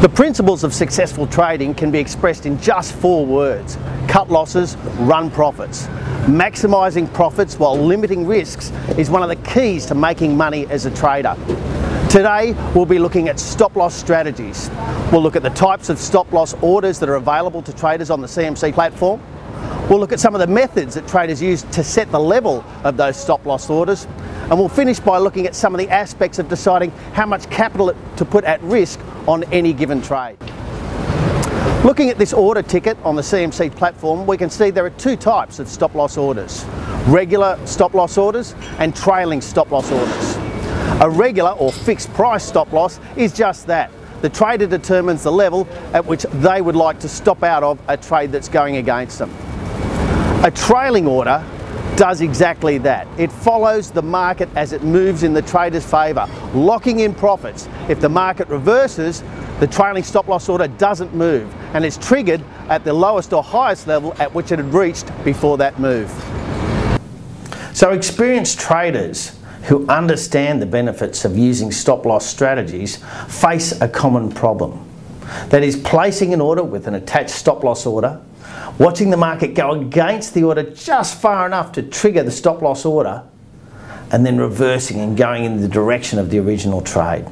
The principles of successful trading can be expressed in just 4 words: cut losses, run profits. Maximising profits while limiting risks is one of the keys to making money as a trader. Today we'll be looking at stop loss strategies. We'll look at the types of stop loss orders that are available to traders on the CMC platform. We'll look at some of the methods that traders use to set the level of those stop loss orders. And we'll finish by looking at some of the aspects of deciding how much capital to put at risk on any given trade. Looking at this order ticket on the CMC platform, we can see there are 2 types of stop loss orders: regular stop loss orders and trailing stop loss orders. A regular or fixed price stop loss is just that. The trader determines the level at which they would like to stop out of a trade that's going against them. A trailing order does exactly that. It follows the market as it moves in the trader's favour, locking in profits. If the market reverses, the trailing stop loss order doesn't move and is triggered at the lowest or highest level at which it had reached before that move. So experienced traders who understand the benefits of using stop loss strategies face a common problem. That is, placing an order with an attached stop loss order, watching the market go against the order just far enough to trigger the stop loss order, and then reversing and going in the direction of the original trade.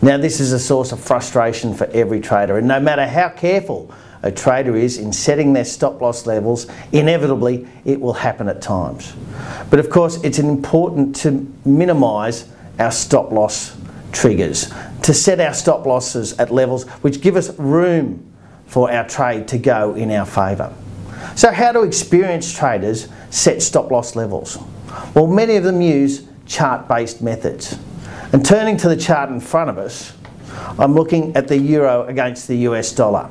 Now, this is a source of frustration for every trader, and no matter how careful a trader is in setting their stop loss levels, inevitably it will happen at times. But of course, it's important to minimise our stop loss triggers, to set our stop losses at levels which give us room for our trade to go in our favour. So how do experienced traders set stop loss levels? Well, many of them use chart-based methods. And turning to the chart in front of us, I'm looking at the euro against the US dollar.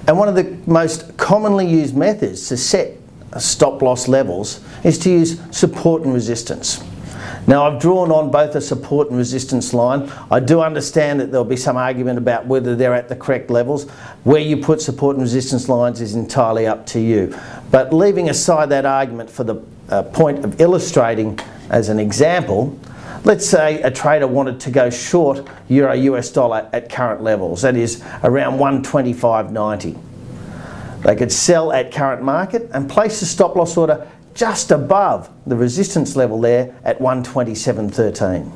And one of the most commonly used methods to set stop loss levels is to use support and resistance. Now, I've drawn on both a support and resistance line. I do understand that there'll be some argument about whether they're at the correct levels. Where you put support and resistance lines is entirely up to you. But leaving aside that argument for the point of illustrating as an example, let's say a trader wanted to go short euro US dollar at current levels, that is around 125.90. They could sell at current market and place a stop loss order just above the resistance level there at 127.13.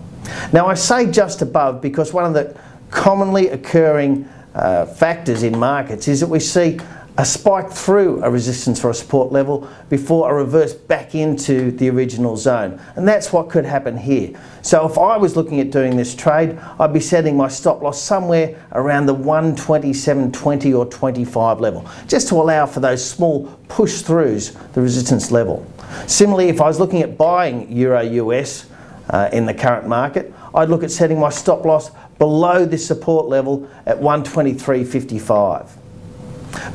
Now, I say just above because one of the commonly occurring factors in markets is that we see a spike through a resistance or a support level before a reverse back into the original zone, and that's what could happen here. So if I was looking at doing this trade, I'd be setting my stop loss somewhere around the 127.20 or 25 level, just to allow for those small push throughs the resistance level. Similarly, if I was looking at buying euro US in the current market, I'd look at setting my stop loss below this support level at 123.55.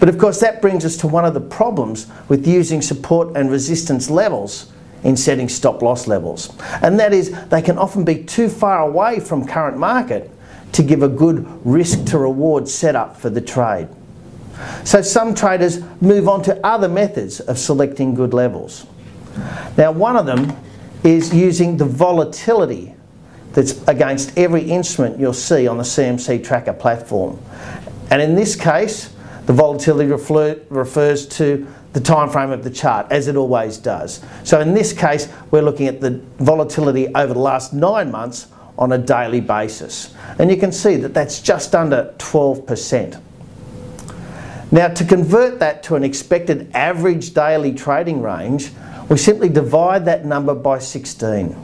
But of course, that brings us to one of the problems with using support and resistance levels in setting stop loss levels, and that is they can often be too far away from current market to give a good risk to reward setup for the trade. So some traders move on to other methods of selecting good levels. Now, one of them is using the volatility that's against every instrument you'll see on the CMC Tracker platform, and in this case the volatility refers to the time frame of the chart, as it always does. So in this case, we're looking at the volatility over the last 9 months on a daily basis. And you can see that that's just under 12%. Now, to convert that to an expected average daily trading range, we simply divide that number by 16.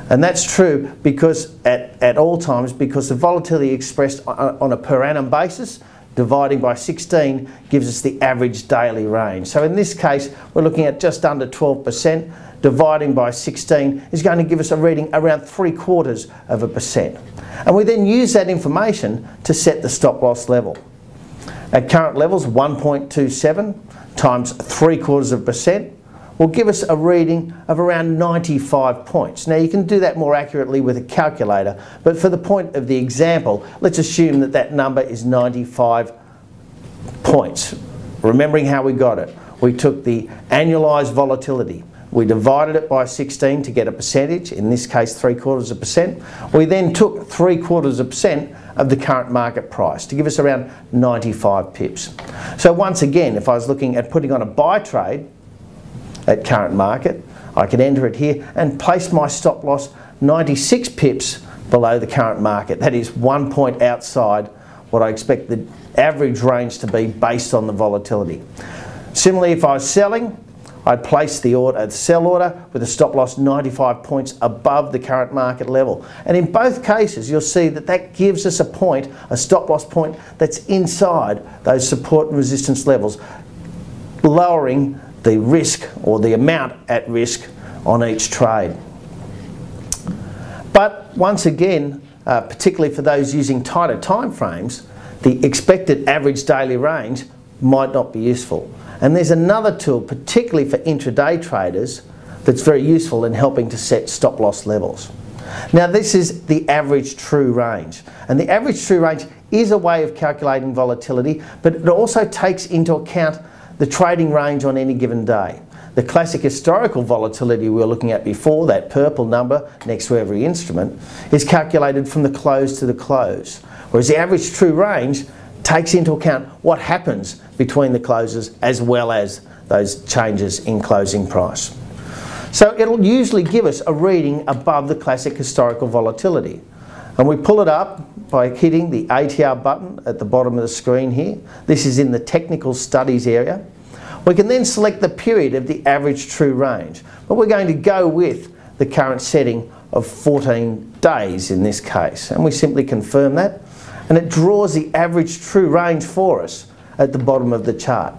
And that's true because at all times, because the volatility expressed on a per annum basis, dividing by 16 gives us the average daily range. So in this case, we're looking at just under 12%. Dividing by 16 is going to give us a reading around 0.75%. And we then use that information to set the stop loss level. At current levels, 1.27 times 0.75% will give us a reading of around 95 points. Now, you can do that more accurately with a calculator, but for the point of the example, let's assume that that number is 95 points. Remembering how we got it, we took the annualized volatility, we divided it by 16 to get a percentage, in this case 0.75%. We then took 0.75% of the current market price to give us around 95 pips. So once again, if I was looking at putting on a buy trade at current market, I could enter it here and place my stop loss 96 pips below the current market. That is 1 point outside what I expect the average range to be based on the volatility. Similarly, if I was selling, I'd place the sell order with a stop loss 95 points above the current market level. And in both cases, you'll see that that gives us a stop loss point that's inside those support and resistance levels, lowering the risk or the amount at risk on each trade. But once again, particularly for those using tighter time frames, the expected average daily range might not be useful. And there's another tool, particularly for intraday traders, that's very useful in helping to set stop loss levels. Now this is the average true range. And the average true range is a way of calculating volatility, but it also takes into account the trading range on any given day. The classic historical volatility we were looking at before, that purple number next to every instrument, is calculated from the close to the close. Whereas the average true range takes into account what happens between the closes as well as those changes in closing price. So it'll usually give us a reading above the classic historical volatility. And we pull it up by hitting the ATR button at the bottom of the screen here. This is in the technical studies area. We can then select the period of the average true range, but we're going to go with the current setting of 14 days in this case. And we simply confirm that, and it draws the average true range for us at the bottom of the chart.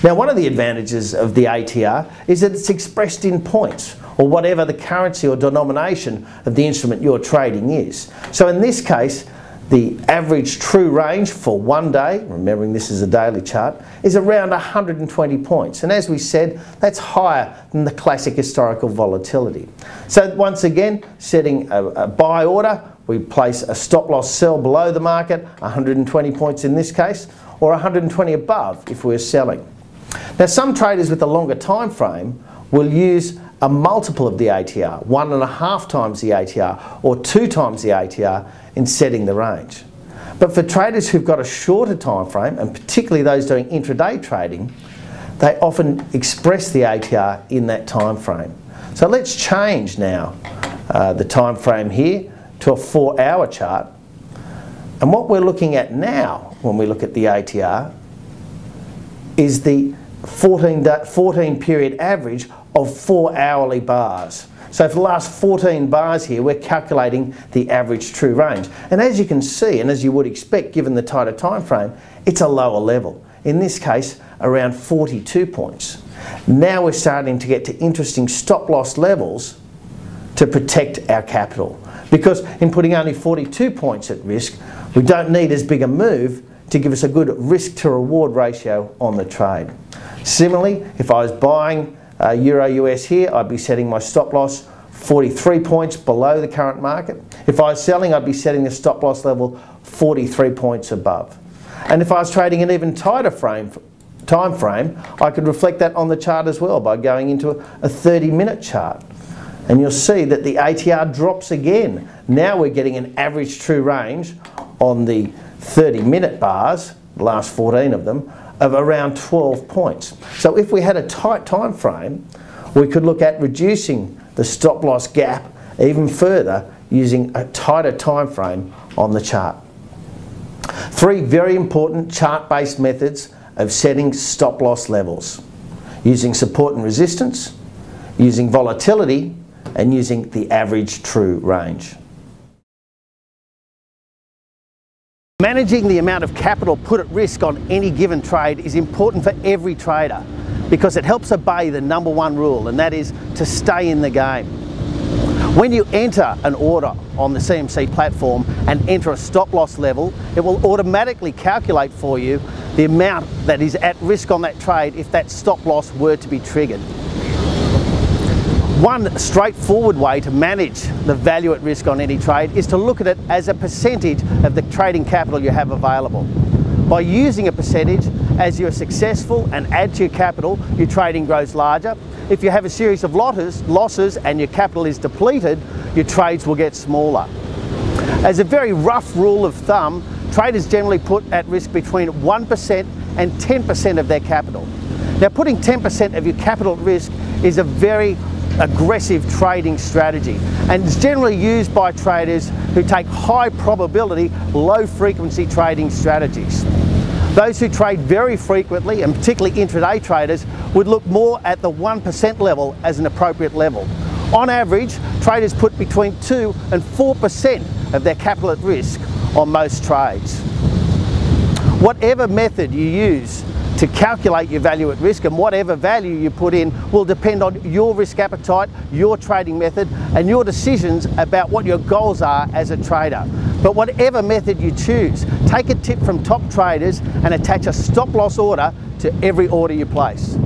Now, one of the advantages of the ATR is that it's expressed in points, or whatever the currency or denomination of the instrument you're trading is. So in this case, the average true range for 1 day, remembering this is a daily chart, is around 120 points. And as we said, that's higher than the classic historical volatility. So once again, setting a buy order, we place a stop loss sell below the market, 120 points in this case, or 120 above if we're selling. Now some traders with a longer time frame will use a multiple of the ATR, 1.5 times the ATR or 2 times the ATR in setting the range. But for traders who've got a shorter time frame, and particularly those doing intraday trading, they often express the ATR in that time frame. So let's change now the time frame here to a 4-hour chart. And what we're looking at now when we look at the ATR is the 14 period average of 4 hourly bars. So for the last 14 bars here, we're calculating the average true range. And as you can see, and as you would expect given the tighter time frame, it's a lower level. In this case, around 42 points. Now we're starting to get to interesting stop loss levels to protect our capital. Because in putting only 42 points at risk, we don't need as big a move to give us a good risk to reward ratio on the trade. Similarly, if I was buying Euro US here, I'd be setting my stop loss 43 points below the current market. If I was selling, I'd be setting the stop loss level 43 points above. And if I was trading an even tighter time frame, I could reflect that on the chart as well by going into a 30-minute chart. And you'll see that the ATR drops again. Now we're getting an average true range on the 30-minute bars, the last 14 of them, of around 12 points. So if we had a tight time frame, we could look at reducing the stop loss gap even further using a tighter time frame on the chart. 3 very important chart-based methods of setting stop loss levels: using support and resistance, using volatility, and using the average true range. Managing the amount of capital put at risk on any given trade is important for every trader because it helps obey the #1 rule, and that is to stay in the game. When you enter an order on the CMC platform and enter a stop loss level, it will automatically calculate for you the amount that is at risk on that trade if that stop loss were to be triggered. One straightforward way to manage the value at risk on any trade is to look at it as a percentage of the trading capital you have available. By using a percentage, as you're successful and add to your capital, your trading grows larger. If you have a series of losses and your capital is depleted, your trades will get smaller. As a very rough rule of thumb, traders generally put at risk between 1% and 10% of their capital. Now, putting 10% of your capital at risk is a very aggressive trading strategy, and it's generally used by traders who take high probability, low frequency trading strategies. Those who trade very frequently, and particularly intraday traders, would look more at the 1% level as an appropriate level. On average, traders put between 2 and 4% of their capital at risk on most trades. Whatever method you use to calculate your value at risk and whatever value you put in will depend on your risk appetite, your trading method, and your decisions about what your goals are as a trader. But whatever method you choose, take a tip from top traders and attach a stop loss order to every order you place.